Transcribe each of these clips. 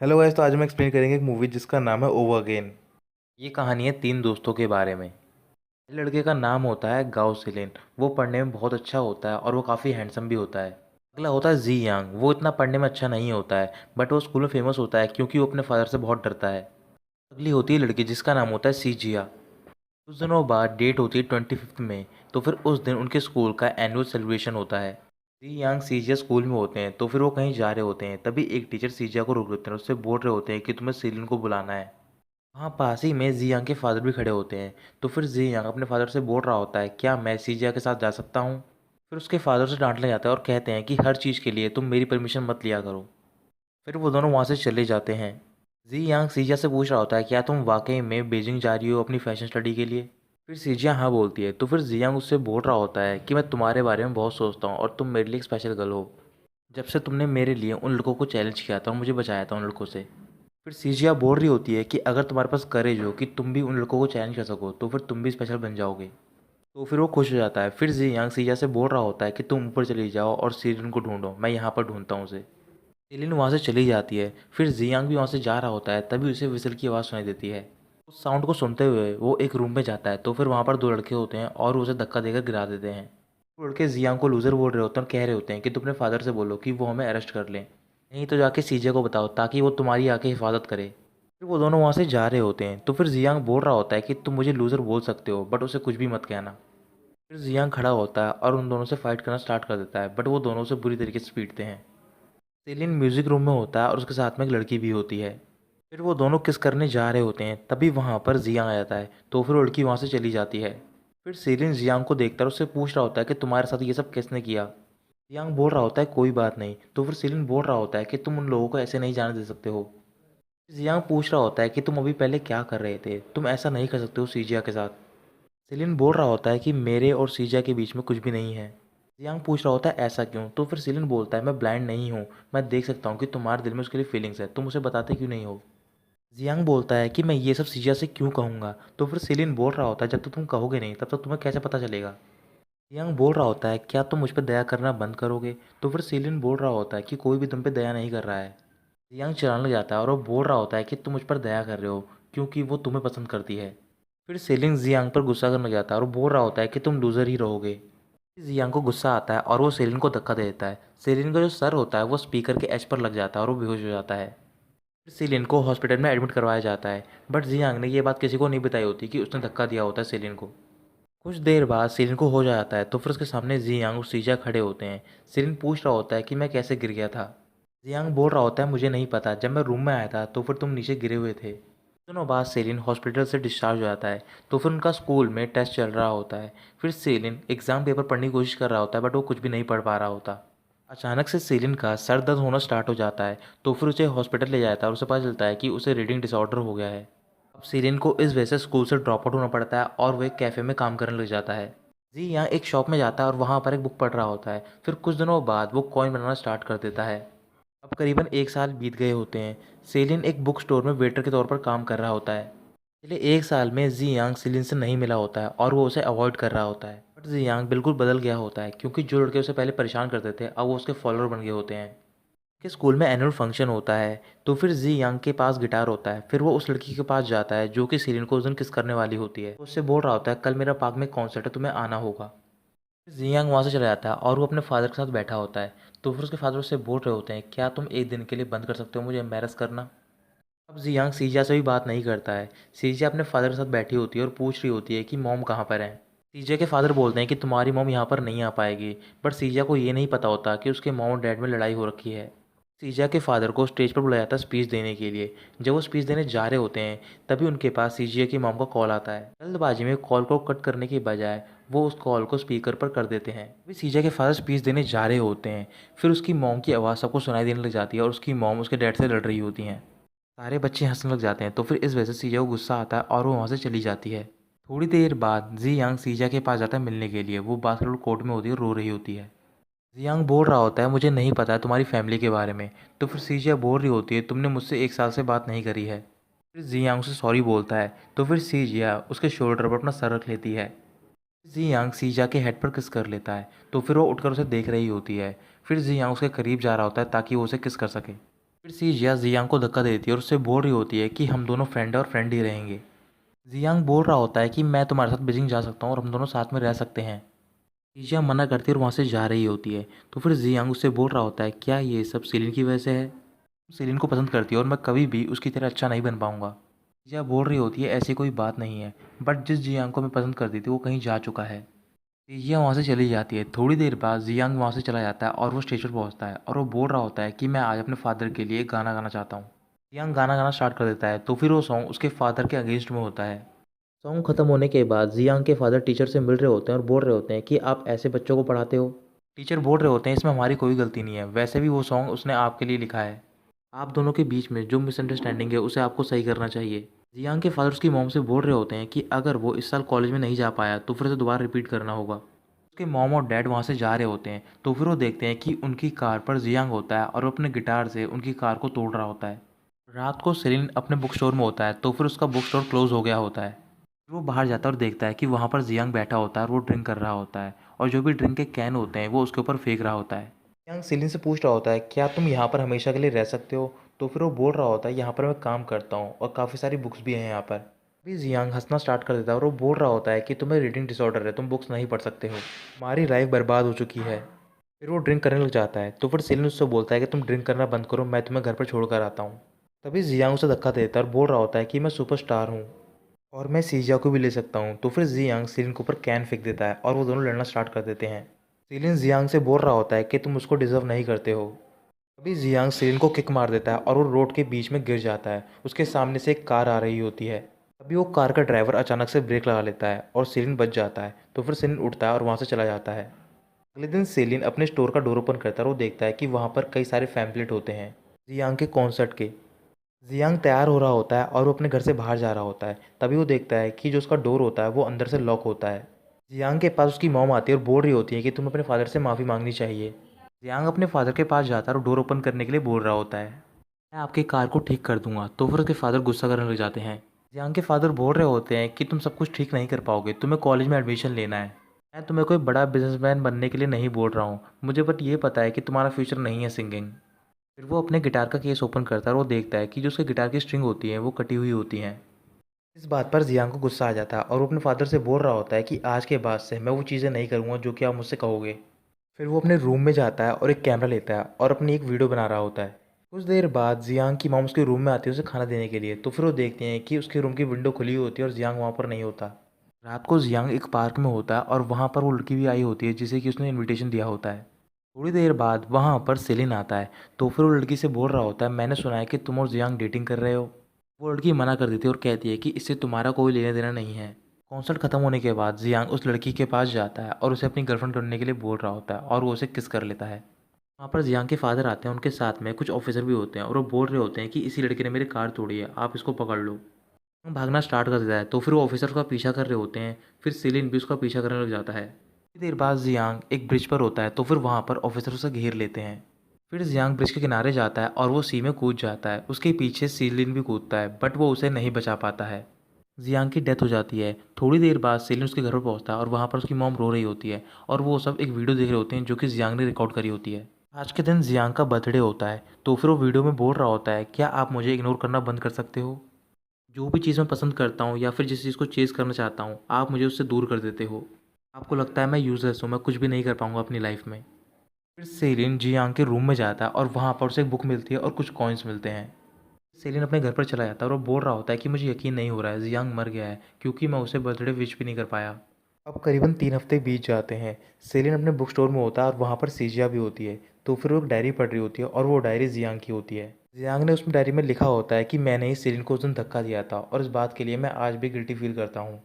Hello guys, तो आज हम एक्सप्लेन करेंगे एक मूवी जिसका नाम है ओवर अगेन। ये कहानी है तीन दोस्तों के बारे में। लड़के का नाम होता है गाओ सिलिन। वो पढ़ने में बहुत अच्छा होता है और वो काफ़ी हैंडसम भी होता है। अगला होता है जी यांग। वो इतना पढ़ने में अच्छा नहीं होता है, बट वो स्कूल में फेमस होता है क्योंकि वो अपने फादर से बहुत डरता है। अगली होती है लड़की जिसका नाम होता है सी जिया। कुछ दिनों बाद डेट होती है 25 में। तो फिर उस दिन उनके स्कूल का एनुअल सेलिब्रेशन होता है। जी यांग सीजिया स्कूल में होते हैं, तो फिर वो कहीं जा रहे होते हैं। तभी एक टीचर सीजिया को रोक लेते हैं, उससे बोल रहे होते हैं कि तुम्हें सीलिन को बुलाना है। वहाँ पास ही में जियांग के फादर भी खड़े होते हैं। तो फिर जियांग अपने फादर से बोल रहा होता है, क्या मैं सीजिया के साथ जा सकता हूँ। फिर उसके फादर से डांट लिया जाता है और कहते हैं कि हर चीज़ के लिए तुम मेरी परमिशन मत लिया करो। फिर वो दोनों वहाँ से चले जाते हैं। जियांग सीजिया से पूछ रहा होता है, क्या तुम वाकई में बीजिंग जा रही हो अपनी फैशन स्टडी के लिए। फिर सीजिया हाँ बोलती है। तो फिर जियांग उससे बोल रहा होता है कि मैं तुम्हारे बारे में बहुत सोचता हूँ और तुम मेरे लिए एक स्पेशल गर्ल हो। जब से तुमने मेरे लिए उन लड़कों को चैलेंज किया था और मुझे बचाया था उन लड़कों से। फिर सीजिया बोल रही होती है कि अगर तुम्हारे पास करेज हो कि तुम भी उन लड़कों को चैलेंज कर सको तो फिर तुम भी स्पेशल बन जाओगे। तो फिर वो खुश हो जाता है। फिर जियांग सीजिया से बोल रहा होता है कि तुम ऊपर चली जाओ और सीलिन को ढूंढो, मैं यहाँ पर ढूंढता हूँ उसे। सीलिन वहाँ से चली जाती है। फिर जियांग भी वहाँ से जा रहा होता है, तभी उसे विसल की आवाज़ सुनाई देती है। उस साउंड को सुनते हुए वो एक रूम में जाता है। तो फिर वहाँ पर दो लड़के होते हैं और वो उसे धक्का देकर गिरा देते हैं। वो लड़के जियांग को लूजर बोल रहे होते हैं और कह रहे होते हैं कि तुम अपने फादर से बोलो कि वो हमें अरेस्ट कर लें, नहीं तो जाके सीजे को बताओ ताकि वो तुम्हारी आके हिफाजत करे। फिर वो दोनों वहाँ से जा रहे होते हैं। तो फिर जियांग बोल रहा होता है कि तुम मुझे लूज़र बोल सकते हो, बट उसे कुछ भी मत कहना। फिर जियांग खड़ा होता है और उन दोनों से फाइट करना स्टार्ट कर देता है, बट वो दोनों से बुरी तरीके से पीटते हैं। सेलिन म्यूजिक रूम में होता है और उसके साथ में एक लड़की भी होती है। फिर वो दोनों किस करने जा रहे होते हैं, तभी वहाँ पर जियांग आ जाता है। तो फिर वो लड़की वहाँ से चली जाती है। फिर सेलिन जियांग को देखकर उससे पूछ रहा होता है कि तुम्हारे साथ ये सब किसने किया। जियांग बोल रहा होता है कोई बात नहीं। तो फिर सेलिन बोल रहा होता है कि तुम उन लोगों को ऐसे नहीं जाने दे सकते हो। जियांग पूछ रहा होता है कि तुम अभी पहले क्या कर रहे थे, तुम ऐसा नहीं कर सकते हो सीजिया के साथ। सेलिन बोल रहा होता है कि मेरे और सीजिया के बीच में कुछ भी नहीं है। जियांग पूछ रहा होता है ऐसा क्यों। तो फिर सेलिन बोलता है मैं ब्लाइंड नहीं हूँ, मैं देख सकता हूँ कि तुम्हारे दिल में उसके लिए फीलिंग्स है, तुम उसे बताते क्यों नहीं हो। जियांग बोलता है कि मैं ये सब सीजिया से क्यों कहूँगा। तो फिर सेलिन बोल रहा होता है जब तक तुम कहोगे नहीं तब तक तुम्हें कैसे पता चलेगा। जियांग बोल रहा होता है क्या तुम मुझ पर दया करना बंद करोगे। तो फिर सेलिन बोल रहा होता है कि कोई भी तुम पे दया नहीं कर रहा है। जियांग चिढ़ाने लग जाता है और वो बोल रहा होता है कि तुम मुझ पर दया कर रहे हो क्योंकि वो तुम्हें पसंद करती है। फिर सेलिंग जियांग पर गुस्सा करने लग जाता है और बोल रहा होता है कि तुम लूज़र ही रहोगे। जियांग को गुस्सा आता है और वो सेलिन को धक्का दे देता है। सेलिन का जो सर होता है वो स्पीकर के एज पर लग जाता है और वो बेहोश हो जाता है। फिर सेलिन को हॉस्पिटल में एडमिट करवाया जाता है, बट जियांग ने ये बात किसी को नहीं बताई होती कि उसने धक्का दिया होता है सेलिन को। कुछ देर बाद सेलिन को हो जाता है। तो फिर उसके सामने जियांग और सीजा खड़े होते हैं। सेलिन पूछ रहा होता है कि मैं कैसे गिर गया था। जियांग बोल रहा होता है मुझे नहीं पता, जब मैं रूम में आया था तो फिर तुम नीचे गिरे हुए थे। दोनों बाद सेलिन हॉस्पिटल से डिस्चार्ज हो जाता है। तो फिर उनका स्कूल में टेस्ट चल रहा होता है। फिर सेलिन एग्ज़ाम पेपर पढ़ने की कोशिश कर रहा होता है, बट वो कुछ भी नहीं पढ़ पा रहा होता। अचानक से सेलिन का सर दर्द होना स्टार्ट हो जाता है। तो फिर उसे हॉस्पिटल ले जाता है और उसे पता चलता है कि उसे रीडिंग डिसऑर्डर हो गया है। अब सेलिन को इस वजह से स्कूल से ड्रॉप आउट होना पड़ता है और वो एक कैफ़े में काम करने लग जाता है। जी यहाँ एक शॉप में जाता है और वहाँ पर एक बुक पढ़ रहा होता है। फिर कुछ दिनों बाद वो कॉइन बनाना स्टार्ट कर देता है। अब करीबन एक साल बीत गए होते हैं। सेलिन एक बुक स्टोर में वेटर के तौर पर काम कर रहा होता है। पिछले एक साल में जियांग सेलिन से नहीं मिला होता है और वो उसे अवॉइड कर रहा होता है, बट जियांग बिल्कुल बदल गया होता है क्योंकि जो लड़के उसे पहले परेशान करते थे अब वो उसके फॉलोअर बन गए होते हैं। कि स्कूल में एनुअल फंक्शन होता है। तो फिर जी यांग के पास गिटार होता है। फिर वो उस लड़की के पास जाता है जो कि सीरिन को उस दिन किस करने वाली होती है। उससे बोल रहा होता है कल मेरा पार्क में कॉन्सर्ट है, तुम्हें आना होगा। जी यांग वहाँ से चला जाता है और वो अपने फादर के साथ बैठा होता है। तो फिर उसके फादर उससे बोल रहे होते हैं क्या तुम एक दिन के लिए बंद कर सकते हो मुझे एम्बेरस करना। अब जियांग सीजा से भी बात नहीं करता है। सीजा अपने फादर के साथ बैठी होती है और पूछ रही होती है कि मॉम कहाँ पर है। सीजा के फादर बोलते हैं कि तुम्हारी मॉम यहाँ पर नहीं आ पाएगी, बट सीजा को ये नहीं पता होता कि उसके मॉम और डैड में लड़ाई हो रखी है। सीजा के फादर को स्टेज पर बुलाया जाता है स्पीच देने के लिए। जब वो स्पीच देने जा रहे होते हैं तभी उनके पास सीजिया की मॉम का कॉल आता है। जल्दबाजी में कॉल को कट करने के बजाय वो उस कॉल को स्पीकर पर कर देते हैं। अभी सीजा के फादर स्पीच देने जा रहे होते हैं। फिर उसकी मॉम की आवाज़ सबको सुनाई देने लग जाती है और उसकी मॉम उसके डैड से लड़ रही होती हैं। सारे बच्चे हंसने लग जाते हैं। तो फिर इस वजह से सीजा को गुस्सा आता है और वो वहाँ से चली जाती है। थोड़ी देर बाद जी यांग सीजा के पास जाता है मिलने के लिए। वो बास्केटबॉल कोर्ट में होती है, रो रही होती है। जियांग बोल रहा होता है मुझे नहीं पता है तुम्हारी फैमिली के बारे में। तो फिर सीजिया बोल रही होती है तुमने मुझसे एक साल से बात नहीं करी है। फिर जियांग उसे सॉरी बोलता है। तो फिर सीजिया उसके शोल्डर पर अपना सर रख लेती है। जियांग सीजिया के हेड पर किस कर लेता है। तो फिर वो उठकर उसे देख रही होती है। फिर जियांग उसके करीब जा रहा होता है ताकि वो उसे किस कर सके। फिर सीजिया जियांग को धक्का देती है और उससे बोल रही होती है कि हम दोनों फ्रेंड हैं और फ्रेंड ही रहेंगे। जियांग बोल रहा होता है कि मैं तुम्हारे साथ बीजिंग जा सकता हूँ और हम दोनों साथ में रह सकते हैं। सीजिया मना करती है और वहाँ से जा रही होती है। तो फिर जियांग उससे बोल रहा होता है क्या ये सब सेलिन की वजह से है? सेलिन को पसंद करती है और मैं कभी भी उसकी तरह अच्छा नहीं बन पाऊंगा। जिया बोल रही होती है ऐसी कोई बात नहीं है, बट जिस जियांग को मैं पसंद करती थी वो कहीं जा चुका है। जिया वहाँ से चली जाती है। थोड़ी देर बाद जियांग वहाँ से चला जाता है और वो स्टेज पर पहुँचता है और वो बोल रहा होता है कि मैं आज अपने फादर के लिए गाना गाना चाहता हूँ। जियांग गाना गाना स्टार्ट कर देता है। तो फिर वो सॉन्ग उसके फादर के अगेंस्ट में होता है। सॉन्ग खत्म होने के बाद जियांग के फादर टीचर से मिल रहे होते हैं और बोल रहे होते हैं कि आप ऐसे बच्चों को पढ़ाते हो। टीचर बोल रहे होते हैं इसमें हमारी कोई गलती नहीं है, वैसे भी वो सॉन्ग उसने आपके लिए लिखा है। आप दोनों के बीच में जो मिसअंडरस्टैंडिंग है उसे आपको सही करना चाहिए। जियांग के फादर उसकी मॉम से बोल रहे होते हैं कि अगर वो इस साल कॉलेज में नहीं जा पाया तो फिर से दोबारा रिपीट करना होगा। उसके मॉम और डैड वहाँ से जा रहे होते हैं। तो फिर वो देखते हैं कि उनकी कार पर जियांग होता है और वो अपने गिटार से उनकी कार को तोड़ रहा होता है। रात को सेलिन अपने बुक स्टोर में होता है। तो फिर उसका बुक स्टोर क्लोज हो गया होता है। फिर वो बाहर जाता है और देखता है कि वहाँ पर जियांग बैठा होता है और वो ड्रिंक कर रहा होता है और जो भी ड्रिंक के कैन होते हैं वो उसके ऊपर फेंक रहा होता है। जियांग सेलिन से पूछ रहा होता है क्या तुम यहाँ पर हमेशा के लिए रह सकते हो? तो फिर वो बोल रहा होता है यहाँ पर मैं काम करता हूँ और काफ़ी सारी बुक्स भी हैं यहाँ पर। अभी जियांग हंसना स्टार्ट कर देता है और वो बोल रहा होता है कि तुम्हें रीडिंग डिसऑर्डर है, तुम बुक्स नहीं पढ़ सकते हो, तुम्हारी लाइफ बर्बाद हो चुकी है। फिर वो ड्रिंक करने लग जाता है। तो फिर सेलिन उससे बोलता है कि तुम ड्रिंक करना बंद करो, मैं तुम्हें घर पर छोड़ कर आता हूँ। तभी जियांग उसे धक्का देता है और बोल रहा होता है कि मैं सुपरस्टार हूँ और मैं सीजिया को भी ले सकता हूँ। तो फिर जियांग सीलिन के ऊपर कैन फेंक देता है और वो दोनों लड़ना स्टार्ट कर देते हैं। सीलिन जियांग से बोल रहा होता है कि तुम उसको डिजर्व नहीं करते हो। अभी जियांग सीलिन को किक मार देता है और वो रोड के बीच में गिर जाता है। उसके सामने से एक कार आ रही होती है। अभी वो कार का ड्राइवर अचानक से ब्रेक लगा लेता है और सीलिन बच जाता है। तो फिर सीलिन उठता है और वहाँ से चला जाता है। अगले दिन सेलिन अपने स्टोर का डोर ओपन करता है और वो देखता है कि वहाँ पर कई सारे पैम्फलेट होते हैं जियांग के कॉन्सर्ट के। जियांग तैयार हो रहा होता है और वो अपने घर से बाहर जा रहा होता है। तभी वो देखता है कि जो उसका डोर होता है वो अंदर से लॉक होता है। जियांग के पास उसकी मॉम आती है और बोल रही होती है कि तुम्हें अपने फादर से माफ़ी मांगनी चाहिए। जियांग अपने फादर के पास जाता है और डोर ओपन करने के लिए बोल रहा होता है मैं आपकी कार को ठीक कर दूंगा। तो फिर उसके फादर गुस्सा करने लग जाते हैं। जियांग के फादर बोल रहे होते हैं कि तुम सब कुछ ठीक नहीं कर पाओगे, तुम्हें कॉलेज में एडमिशन लेना है। मैं तुम्हें कोई बड़ा बिजनेसमैन बनने के लिए नहीं बोल रहा हूँ, मुझे बट ये पता है कि तुम्हारा फ्यूचर नहीं है सिंगिंग। फिर वो अपने गिटार का केस ओपन करता है और वो देखता है कि जो उसके गिटार की स्ट्रिंग होती है वो कटी हुई होती हैं। इस बात पर जियांग को गुस्सा आ जाता है और वो अपने फादर से बोल रहा होता है कि आज के बाद से मैं वो चीज़ें नहीं करूँगा जो कि आप मुझसे कहोगे। फिर वो अपने रूम में जाता है और एक कैमरा लेता है और अपनी एक वीडियो बना रहा होता है। कुछ देर बाद जियांग की मॉम उसके रूम में आती है उसे खाना देने के लिए। तो फिर वो देखते हैं कि उसके रूम की विंडो खुली हुई होती है और जियांग वहाँ पर नहीं होता। रात को जियांग एक पार्क में होता है और वहाँ पर वो लड़की भी आई होती है जिसे कि उसने इनविटेशन दिया होता है। थोड़ी देर बाद वहाँ पर सेलिन आता है। तो फिर वो लड़की से बोल रहा होता है मैंने सुना है कि तुम और जियांग डेटिंग कर रहे हो। वो लड़की मना कर देती है और कहती है कि इससे तुम्हारा कोई लेना देना नहीं है। कॉन्सर्ट खत्म होने के बाद जियांग उस लड़की के पास जाता है और उसे अपनी गर्लफ्रेंड करने के लिए बोल रहा होता है और वो उसे किस कर लेता है। वहाँ पर जियांग के फादर आते हैं, उनके साथ में कुछ ऑफिसर भी होते हैं और वो बोल रहे होते हैं कि इसी लड़के ने मेरी कार तोड़ी है, आप इसको पकड़ लो। भागना स्टार्ट कर देता है। तो फिर वो ऑफिसर उसका पीछा कर रहे होते हैं। फिर सेलिन भी उसका पीछा करने लग जाता है। थोड़ी देर बाद जियांग एक ब्रिज पर होता है। तो फिर वहाँ पर ऑफिसर उसे घेर लेते हैं। फिर जियांग ब्रिज के किनारे जाता है और वो सी में कूद जाता है। उसके पीछे सीलिन भी कूदता है बट वो उसे नहीं बचा पाता है। जियांग की डेथ हो जाती है। थोड़ी देर बाद सेलिन उसके घर पर पहुंचता है और वहाँ पर उसकी मॉम रो रही होती है और वो सब एक वीडियो देख रहे होते हैं जो कि जियांग ने रिकॉर्ड करी होती है। आज के दिन जियांग का बर्थडे होता है। तो फिर वो वीडियो में बोल रहा होता है क्या आप मुझे इग्नोर करना बंद कर सकते हो? जो भी चीज़ मैं पसंद करता हूँ या फिर जिस चीज़ को चेज़ करना चाहता हूँ आप मुझे उससे दूर कर देते हो। आपको लगता है मैं यूज़लेस हूँ, मैं कुछ भी नहीं कर पाऊँगा अपनी लाइफ में। फिर सेलिन जियांग के रूम में जाता है और वहाँ पर उसे एक बुक मिलती है और कुछ कॉइन्स मिलते हैं। सेलिन अपने घर पर चला जाता है और वो बोल रहा होता है कि मुझे यकीन नहीं हो रहा है जियांग मर गया है क्योंकि मैं उसे बर्थडे विश भी नहीं कर पाया। अब करीबन 3 हफ्ते बीत जाते हैं। सेलिन अपने बुक स्टोर में होता है और वहाँ पर सीजिया भी होती है। तो फिर वो एक डायरी पढ़ रही होती है और वो डायरी जियांग की होती है। जियांग ने उसमें डायरी में लिखा होता है कि मैंने ही सेलिन को उस दिन धक्का दिया था और इस बात के लिए मैं आज भी गिल्टी फील करता हूँ।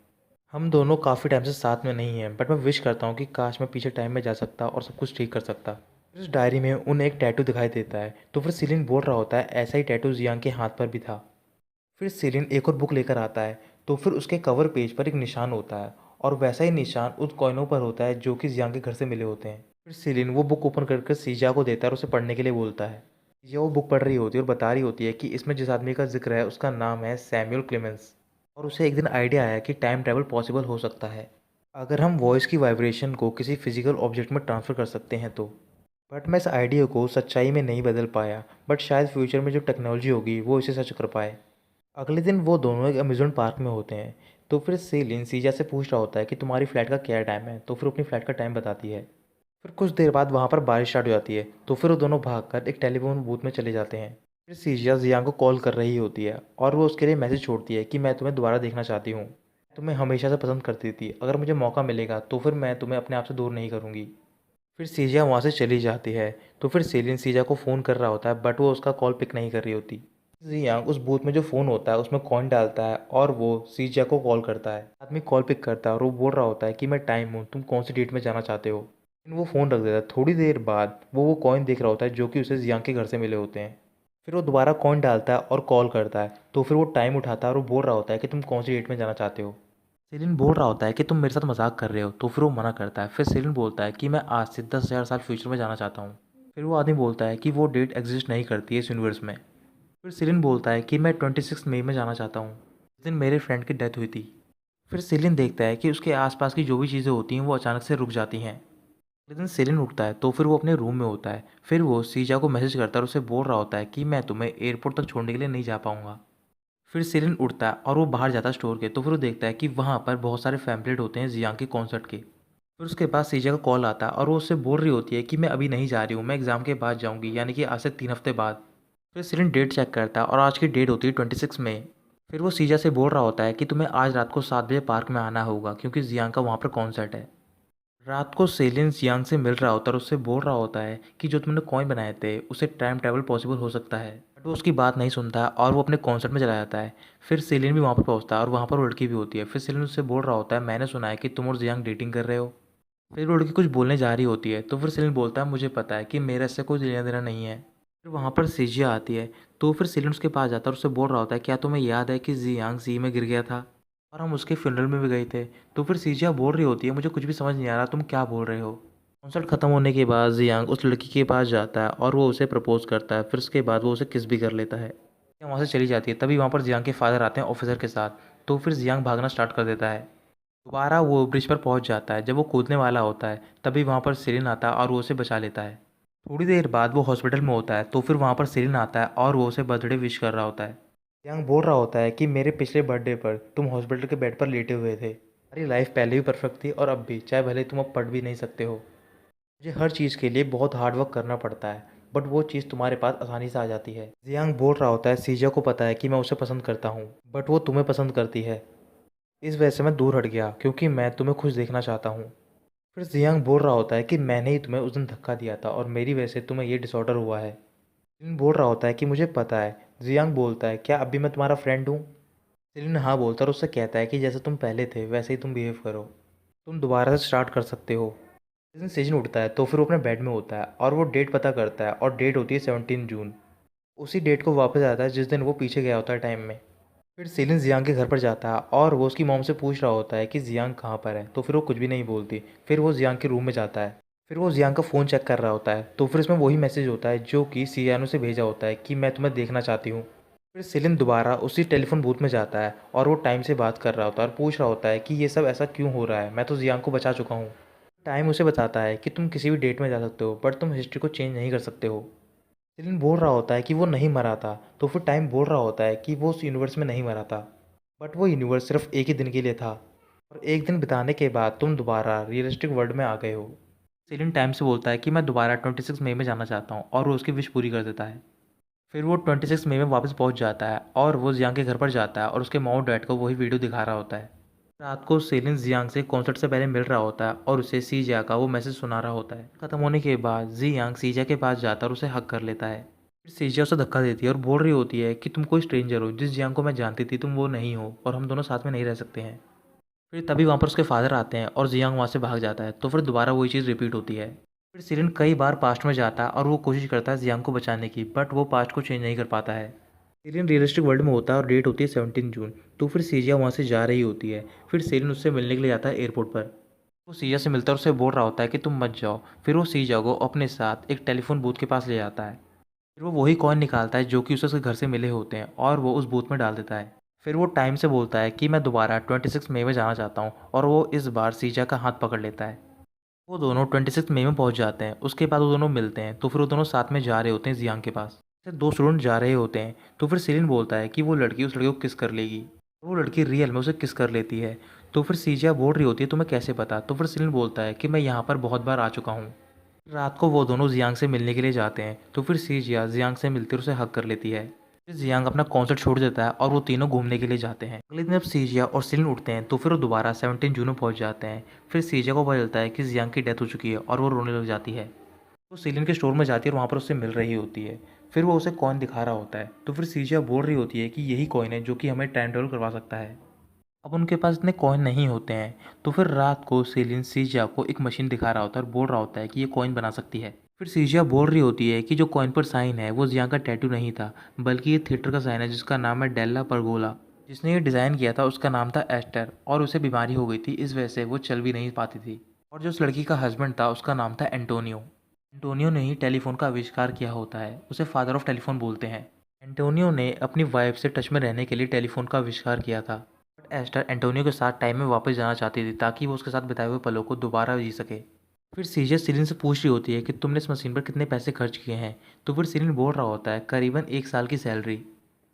हम दोनों काफ़ी टाइम से साथ में नहीं हैं बट मैं विश करता हूँ कि काश मैं पीछे टाइम में जा सकता और सब कुछ ठीक कर सकता। इस डायरी में उन्हें एक टैटू दिखाई देता है। तो फिर सेलिन बोल रहा होता है ऐसा ही टैटू जियांग के हाथ पर भी था। फिर सेलिन एक और बुक लेकर आता है। तो फिर उसके कवर पेज पर एक निशान होता है और वैसा ही निशान उस कॉइनों पर होता है जो कि जियांग के घर से मिले होते हैं। फिर सेलिन वो बुक ओपन करके सीजा को देता है और उसे पढ़ने के लिए बोलता है। सीजा वो बुक पढ़ रही होती है और बता रही होती है कि इसमें जिस आदमी का जिक्र है उसका नाम है सैमुअल क्लेमेंस और उसे एक दिन आइडिया आया कि टाइम ट्रैवल पॉसिबल हो सकता है अगर हम वॉइस की वाइब्रेशन को किसी फिजिकल ऑब्जेक्ट में ट्रांसफ़र कर सकते हैं तो। बट मैं इस आइडिया को सच्चाई में नहीं बदल पाया, बट शायद फ्यूचर में जो टेक्नोलॉजी होगी वो इसे सच कर पाए। अगले दिन वो दोनों एक अम्यूज़मेंट पार्क में होते हैं। तो फिर सेलिन सीजा से पूछ रहा होता है कि तुम्हारी फ़्लाइट का क्या टाइम है, तो फिर अपनी फ़्लाइट का टाइम बताती है। फिर कुछ देर बाद वहाँ पर बारिश स्टार्ट हो जाती है, तो फिर वो दोनों भागकर एक टेलीफोन बूथ में चले जाते हैं। फिर सीजिया जियांग को कॉल कर रही होती है और वो उसके लिए मैसेज छोड़ती है कि मैं तुम्हें दोबारा देखना चाहती हूँ। तुम्हें हमेशा से पसंद करती थी, अगर मुझे मौका मिलेगा तो फिर मैं तुम्हें अपने आप से दूर नहीं करूँगी। फिर सीजिया वहाँ से चली जाती है। तो फिर सेलिन सीजिया को फ़ोन कर रहा होता है, बट वो उसका कॉल पिक नहीं कर रही होती। जियांग उस बूथ में जो फ़ोन होता है उसमें कॉइन डालता है और वो सीजिया को कॉल करता है। आदमी कॉल पिक करता है और वो बोल रहा होता है कि मैं टाइम हूँ, तुम कौन सी डेट में जाना चाहते हो। लेकिन वो फ़ोन रख देता है। थोड़ी देर बाद वो कॉइन देख रहा होता है जो कि उसे जियांग के घर से मिले होते हैं। फिर वो दोबारा कॉइन डालता है और कॉल करता है। तो फिर वो टाइम उठाता है और वो बोल रहा होता है कि तुम कौन सी डेट में जाना चाहते हो। सेलिन बोल रहा होता है कि तुम मेरे साथ मजाक कर रहे हो, तो फिर वो मना करता है। फिर सेलिन बोलता है कि मैं आज से 10,000 साल फ्यूचर में जाना चाहता हूँ। फिर वो आदमी बोलता है कि वो डेट एग्जिस्ट नहीं करती है इस यूनिवर्स में। फिर सेलिन बोलता है कि मैं 26 मई में जाना चाहता हूँ, जिस दिन मेरे फ्रेंड की डेथ हुई थी। फिर सेलिन देखता है कि उसके आसपास की जो भी चीज़ें होती हैं वो अचानक से रुक जाती हैं। अगले दिन सेलिन उठता है तो फिर वो अपने रूम में होता है। फिर वो सीजा को मैसेज करता है और उसे बोल रहा होता है कि मैं तुम्हें एयरपोर्ट तक छोड़ने के लिए नहीं जा पाऊंगा। फिर सेलिन उठता है और वो बाहर जाता है स्टोर के। तो फिर वो देखता है कि वहाँ पर बहुत सारे पैम्पलेट होते हैं जियांग के कॉन्सर्ट के। फिर उसके बाद सीजा का कॉल आता है और वो उससे बोल रही होती है कि मैं अभी नहीं जा रही हूँ, मैं एग्ज़ाम के बाद जाऊँगी, यानी कि आज से 3 हफ्ते बाद। फिर सेलिन डेट चेक करता है और आज की डेट होती है 26 मई। फिर वो सीजा से बोल रहा होता है कि तुम्हें आज रात को 7 बजे पार्क में आना होगा क्योंकि जियांग का वहाँ पर कॉन्सर्ट है। रात को सेलिन जियांग से मिल रहा होता है और उससे बोल रहा होता है कि जो तुमने कॉइन बनाए थे उससे टाइम ट्रैवल पॉसिबल हो सकता है। बट वो उसकी बात नहीं सुनता और वो अपने कॉन्सर्ट में चला जाता है। फिर सेलिन भी वहाँ पर पहुँचता है और वहाँ पर वो लड़की भी होती है। फिर सेलिन उससे बोल रहा होता है मैंने सुना है कि तुम और जियांग डेटिंग कर रहे हो। फिर वो लड़की कुछ बोलने जा रही होती है। तो फिर सेलिन बोलता है मुझे पता है कि मेरा इससे कोई लेना देना नहीं है। फिर वहाँ पर सीजिया आती है। तो फिर सेलिन उसके पास जाता है और उससे बोल रहा होता है क्या तुम्हें याद है कि जियांग सी में गिर गया था और हम उसके फ्यूनरल में भी गए थे। तो फिर सीजिया बोल रही होती है मुझे कुछ भी समझ नहीं आ रहा, तुम क्या बोल रहे हो। कॉन्सर्ट खत्म होने के बाद जियांग उस लड़की के पास जाता है और वो उसे प्रपोज करता है। फिर उसके बाद वो उसे किस भी कर लेता है। वहाँ से चली जाती है। तभी वहाँ पर जियांग के फादर आते हैं ऑफिसर के साथ। तो फिर जियांग भागना स्टार्ट कर देता है। दोबारा वो ब्रिज पर पहुंच जाता है। जब वो कूदने वाला होता है तभी वहाँ पर सेलिन आता है और वो उसे बचा लेता है। थोड़ी देर बाद वो हॉस्पिटल में होता है। तो फिर वहाँ पर सेलिन आता है और वो उसे बर्थडे विश कर रहा होता है। यांग बोल रहा होता है कि मेरे पिछले बर्थडे पर तुम हॉस्पिटल के बेड पर लेटे हुए थे। तुम्हारी लाइफ पहले भी परफेक्ट थी और अब भी, चाहे भले तुम अब पढ़ भी नहीं सकते हो। मुझे हर चीज़ के लिए बहुत हार्ड वर्क करना पड़ता है, बट वो चीज़ तुम्हारे पास आसानी से आ जाती है। जियांग बोल रहा होता है सीजा को पता है कि मैं उसे पसंद करता हूँ, बट वो तुम्हें पसंद करती है। इस वजह से मैं दूर हट गया क्योंकि मैं तुम्हें खुश देखना चाहता हूँ। फिर जियांग बोल रहा होता है कि मैंने ही तुम्हें उस दिन धक्का दिया था और मेरी वजह से तुम्हें ये डिसऑर्डर हुआ है। जिन बोल रहा होता है कि मुझे पता है। जियांग बोलता है क्या अभी मैं तुम्हारा फ्रेंड हूँ। सेलिन हाँ बोलता है और उससे कहता है कि जैसे तुम पहले थे वैसे ही तुम बिहेव करो, तुम दोबारा से स्टार्ट कर सकते हो। जिस दिन सेजन उठता है तो फिर वो अपने बेड में होता है और वो डेट पता करता है और डेट होती है 17 जून। उसी डेट को वापस आता है जिस दिन वो पीछे गया होता है टाइम में। फिर सेलिन जियांग के घर पर जाता है और वो उसकी मॉम से पूछ रहा होता है कि जियांग कहाँ पर है। तो फिर वो कुछ भी नहीं बोलती। फिर वो जियांग के रूम में जाता है। फिर वो जियांग का फ़ोन चेक कर रहा होता है। तो फिर इसमें वही मैसेज होता है जो कि सियानो से भेजा होता है कि मैं तुम्हें देखना चाहती हूँ। फिर सेलिन दोबारा उसी टेलीफोन बूथ में जाता है और वो टाइम से बात कर रहा होता है और पूछ रहा होता है कि ये सब ऐसा क्यों हो रहा है, मैं तो जियांग को बचा चुका हूँ। टाइम उसे बताता है कि तुम किसी भी डेट में जा सकते हो बट तुम हिस्ट्री को चेंज नहीं कर सकते हो। सेलिन बोल रहा होता है कि वो नहीं मरा था। तो फिर टाइम बोल रहा होता है कि वो उस यूनिवर्स में नहीं मरा था, बट वो यूनिवर्स सिर्फ एक ही दिन के लिए था और एक दिन बिताने के बाद तुम दोबारा रियलिस्टिक वर्ल्ड में आ गए हो। सेलिन टाइम से बोलता है कि मैं दोबारा 26 मई में जाना चाहता हूँ और वो उसकी विश पूरी कर देता है। फिर वो 26 मई में वापस पहुँच जाता है और वो जियांग के घर पर जाता है और उसके मॉम और डैड को वही वीडियो दिखा रहा होता है। रात को सेलिन जियांग से कॉन्सर्ट से पहले मिल रहा होता है और उसे सीजा का वो मैसेज सुना रहा होता है। खत्म होने के बाद जियांग सीजा के पास जाता है और उसे हक कर लेता है। फिर सीजा उसे धक्का देती है और बोल रही होती है कि तुम कोई स्ट्रेंजर हो, जिस जियांग को मैं जानती थी तुम वो नहीं हो और हम दोनों साथ में नहीं रह सकते हैं। फिर तभी वहाँ पर उसके फादर आते हैं और जियांग वहाँ से भाग जाता है। तो फिर दोबारा वही चीज़ रिपीट होती है। फिर सिरिन कई बार पास्ट में जाता है और वो कोशिश करता है जियांग को बचाने की, बट वो पास्ट को चेंज नहीं कर पाता है। सिरिन रियलिस्टिक वर्ल्ड में होता है और डेट होती है 17 जून। तो फिर सीजिया वहाँ से जा रही होती है। फिर सिरिन उससे मिलने के लिए जाता है एयरपोर्ट पर। वो सीजिया से मिलता है और उससे बोल रहा होता है कि तुम मत जाओ। फिर वो सीजिया को अपने साथ एक टेलीफोन बूथ के पास ले जाता है। फिर वो वही कॉइन निकालता है जो कि उसे उसके घर से मिले होते हैं और वो उस बूथ में डाल देता है। फिर वो टाइम से बोलता है कि मैं दोबारा 26 मई में जाना चाहता हूँ और वो इस बार सीजा का हाथ पकड़ लेता है। वो दोनों 26 मई में पहुंच जाते हैं। उसके बाद वो दोनों मिलते हैं, तो फिर वो दोनों साथ में जा रहे होते हैं जियांग के पास। फिर दो स्टूडेंट जा रहे होते हैं, तो फिर सेलिन बोलता है कि वो लड़की उस लड़के को किस कर लेगी। वो लड़की रियल में उसे किस कर लेती है। तो फिर सीजिया बोल रही होती है तुम्हें कैसे पता। तो फिर सेलिन बोलता है कि मैं यहाँ पर बहुत बार आ चुका हूँ। रात को वो दोनों जियांग से मिलने के लिए जाते हैं, तो फिर सीजिया जियांग से मिलकर उसे हक कर लेती है। फिर जियांग अपना कॉन्सर्ट छोड़ देता है और वो तीनों घूमने के लिए जाते हैं। अगले दिन जब सीजिया और सेलिन उठते हैं, तो फिर वो दोबारा 17 जून में पहुंच जाते हैं। फिर सीजिया को पता चलता है कि जियांग की डेथ हो चुकी है और वो रोने लग जाती है। वो सेलिन के स्टोर में जाती है और वहाँ पर उससे मिल रही होती है। फिर वो उसे कॉइन दिखा रहा होता है, तो फिर सीजिया बोल रही होती है कि यही कॉइन है जो कि हमें टाइम ट्रेवल करवा सकता है। अब उनके पास इतने कॉइन नहीं होते हैं, तो फिर रात को सेलिन सीजिया को एक मशीन दिखा रहा होता है और बोल रहा होता है कि ये कॉइन बना सकती है। फिर सीजिया बोल रही होती है कि जो कॉइन पर साइन है वो जियांग का टैटू नहीं था, बल्कि ये थिएटर का साइन है जिसका नाम है डेल्ला परगोला। जिसने ये डिज़ाइन किया था उसका नाम था एस्टर, और उसे बीमारी हो गई थी, इस वजह से वो चल भी नहीं पाती थी। और जो उस लड़की का हस्बैंड था उसका नाम था एंटोनियो। एंटोनियो ने ही टेलीफोन का आविष्कार किया होता है, उसे फादर ऑफ टेलीफोन बोलते हैं। एंटोनियो ने अपनी वाइफ से टच में रहने के लिए टेलीफोन का आविष्कार किया था। बट एस्टर एंटोनियो के साथ टाइम में वापस जाना चाहती थी ताकि वो उसके साथ बिताए हुए पलों को दोबारा जी सके। फिर सीजिया सिलिन से पूछ रही होती है कि तुमने इस मशीन पर कितने पैसे खर्च किए हैं। तो फिर सिलिन बोल रहा होता है करीबन 1 साल की सैलरी।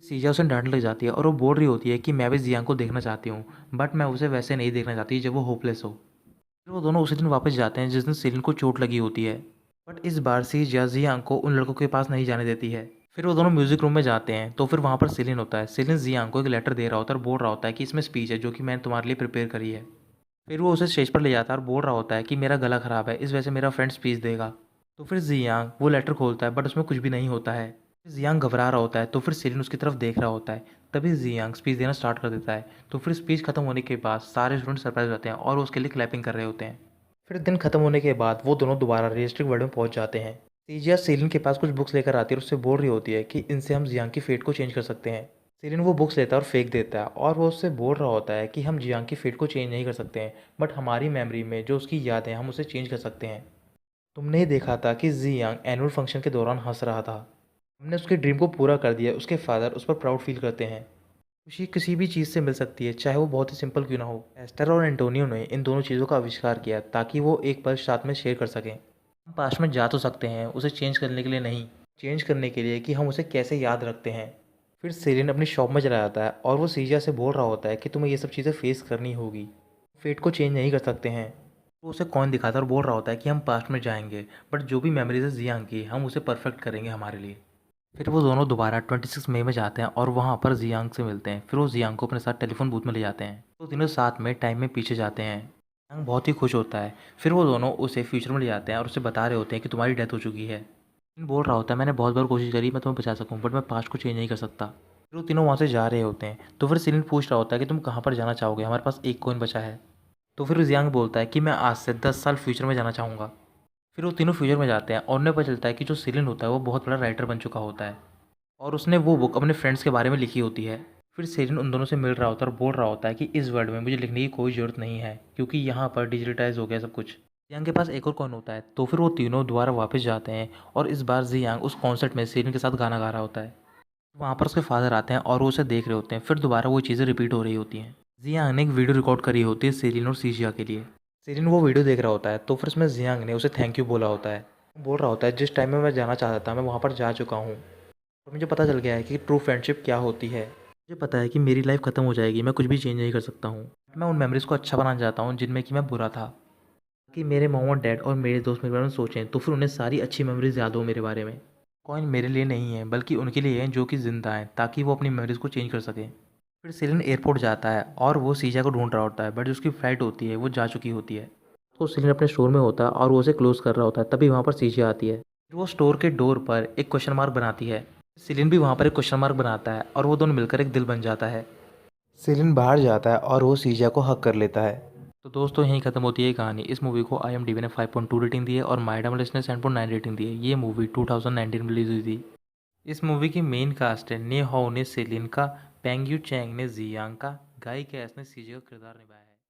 सीजिया उसे डांटने लग जाती है और वो बोल रही होती है कि मैं भी जियांग को देखना चाहती हूँ, बट मैं उसे वैसे नहीं देखना चाहती जब वो होपलेस हो। फिर वो दोनों उसी दिन वापस जाते हैं जिस दिन सिलिन को चोट लगी होती है। बट इस बार सीजिया जियांग को उन लड़कों के पास नहीं जाने देती है। फिर वो दोनों म्यूजिक रूम में जाते हैं, तो फिर वहाँ पर सिलिन होता है। सिलिन जियांग को एक लेटर दे रहा होता है और बोल रहा होता है कि इसमें स्पीच है जो कि मैंने तुम्हारे लिए प्रिपेयर करी है। फिर वो उसे स्टेज पर ले जाता है और बोल रहा होता है कि मेरा गला ख़राब है, इस वजह से मेरा फ्रेंड स्पीच देगा। तो फिर जियांग वो लेटर खोलता है, बट उसमें कुछ भी नहीं होता है। जियांग घबरा रहा होता है, तो फिर सिलिन उसकी तरफ देख रहा होता है। तभी जियांग स्पीच देना स्टार्ट कर देता है। तो फिर स्पीच खत्म होने के बाद सारे स्टूडेंट सरप्राइज होते हैं और वो उसके लिए क्लैपिंग कर रहे होते हैं। फिर दिन खत्म होने के बाद वो दोनों दोबारा रियलिस्टिक वर्ल्ड में पहुंच जाते हैं। सीजिया सेलिन के पास कुछ बुक्स लेकर आती है और उससे बोल रही होती है कि इनसे हम जियांग की फेट को चेंज कर सकते हैं। सेलिन वो बुक्स लेता है और फेंक देता है, और वो उससे बोल रहा होता है कि हम जियांग की फेट को चेंज नहीं कर सकते हैं, बट हमारी मेमोरी में जो उसकी यादें हैं हम उसे चेंज कर सकते हैं। तुमने ही देखा था कि जियांग एनुअल फंक्शन के दौरान हंस रहा था। हमने उसके ड्रीम को पूरा कर दिया। उसके फादर उस पर प्राउड फील करते हैं। खुशी किसी भी चीज़ से मिल सकती है, चाहे वो बहुत ही सिंपल क्यों ना हो। एस्टर और एंटोनियो ने इन दोनों चीज़ों का आविष्कार किया ताकि वो एक पल साथ में शेयर कर सकें। हम पास्ट में जा तो सकते हैं, उसे चेंज करने के लिए नहीं, चेंज करने के लिए कि हम उसे कैसे याद रखते हैं। फिर सेलिन अपनी शॉप में चला जाता है और वो सीजिया से बोल रहा होता है कि तुम्हें ये सब चीज़ें फेस करनी होगी, फेट को चेंज नहीं कर सकते हैं। वो उसे कॉइन दिखाता है और बोल रहा होता है कि हम पास्ट में जाएंगे, बट जो भी मेमोरीज है जियांग की हम उसे परफेक्ट करेंगे हमारे लिए। फिर वो दोनों दोबारा 26 मई में जाते हैं और वहाँ पर जियांग से मिलते हैं। फिर वो जियांग को अपने साथ टेलीफोन बूथ में ले जाते हैं। तो तीनों साथ में टाइम में पीछे जाते हैं। जियांग बहुत ही खुश होता है। फिर वो दोनों उसे फ्यूचर में ले जाते हैं और उसे बता रहे होते हैं कि तुम्हारी डेथ हो चुकी है। बोल रहा होता है मैंने बहुत बार कोशिश करी मैं तुम्हें बचा सकूं, बट मैं पास्ट को चेंज नहीं कर सकता। फिर वो तीनों वहाँ से जा रहे होते हैं, तो फिर सिलिन पूछ रहा होता है कि तुम कहाँ पर जाना चाहोगे, हमारे पास एक कॉइन बचा है। तो फिर जियांग बोलता है कि मैं आज से 10 साल फ्यूचर में जाना चाहूँगा। फिर वो तीनों फ्यूचर में जाते हैं और उन्हें पता चलता है कि जो सिलिन होता है वो बहुत बड़ा राइटर बन चुका होता है और उसने वो बुक अपने फ्रेंड्स के बारे में लिखी होती है। फिर सेलिन उन दोनों से मिल रहा होता है और बोल रहा होता है कि इस वर्ल्ड में मुझे लिखने की कोई ज़रूरत नहीं है क्योंकि यहाँ पर डिजिटाइज हो गया सब कुछ। जियांग के पास एक और कॉइन होता है, तो फिर वो तीनों दोबारा वापस जाते हैं और इस बार जियांग उस कॉन्सर्ट में सेलिन के साथ गाना गा रहा होता है। वहाँ पर उसके फादर आते हैं और वो उसे देख रहे होते हैं। फिर दोबारा वो चीज़ें रिपीट हो रही होती हैं। जियांग ने एक वीडियो रिकॉर्ड करी होती है सेलिन और सीजिया के लिए। सेलिन वो वीडियो देख रहा होता है, तो फिर उसमें जियांग ने उसे थैंक यू बोला होता है। वो बोल रहा होता है जिस टाइम में मैं जाना चाहता था मैं वहाँ पर जा चुका हूँ और मुझे पता चल गया है कि ट्रू फ्रेंडशिप क्या होती है। मुझे पता है कि मेरी लाइफ खत्म हो जाएगी, मैं कुछ भी चेंज नहीं कर सकता हूँ। मैं उन मेमोरीज़ को अच्छा बनाना चाहता हूँ जिनमें कि मैं बुरा था, कि मेरे मॉम और डैड और मेरे दोस्त मेरे बारे में सोचें तो फिर उन्हें सारी अच्छी मेमोरीज याद हो मेरे बारे में। कॉइन मेरे लिए नहीं है बल्कि उनके लिए हैं जो कि ज़िंदा हैं, ताकि वो अपनी मेमोरीज़ को चेंज कर सकें। फिर सेलिन एयरपोर्ट जाता है और वो सीजा को ढूंढ रहा होता है, बट जो उसकी फ़्लाइट होती है वो जा चुकी होती है। तो सेलिन अपने स्टोर में होता है और वो उसे क्लोज़ कर रहा होता है, तभी वहाँ पर सीजा आती है। फिर वो स्टोर के डोर पर एक क्वेश्चन मार्क बनाती है। सेलिन भी वहाँ पर एक क्वेश्चन मार्क बनाता है और वो दोनों मिलकर एक दिल बन जाता है। सेलिन बाहर जाता है और वो सीजा को हक कर लेता है। तो दोस्तों यहीं खत्म होती है ये कहानी। इस मूवी को IMDb ने 5.2 रेटिंग दी है और माइडामलिस्ट ने 7.9 रेटिंग दी है। ये मूवी 2019 में रिलीज हुई थी। इस मूवी की मेन कास्ट है ने हाओ ने सेलिन का, पेंग यू चैंग ने जियांग का, गाई कैस ने सीजे का किरदार निभाया है।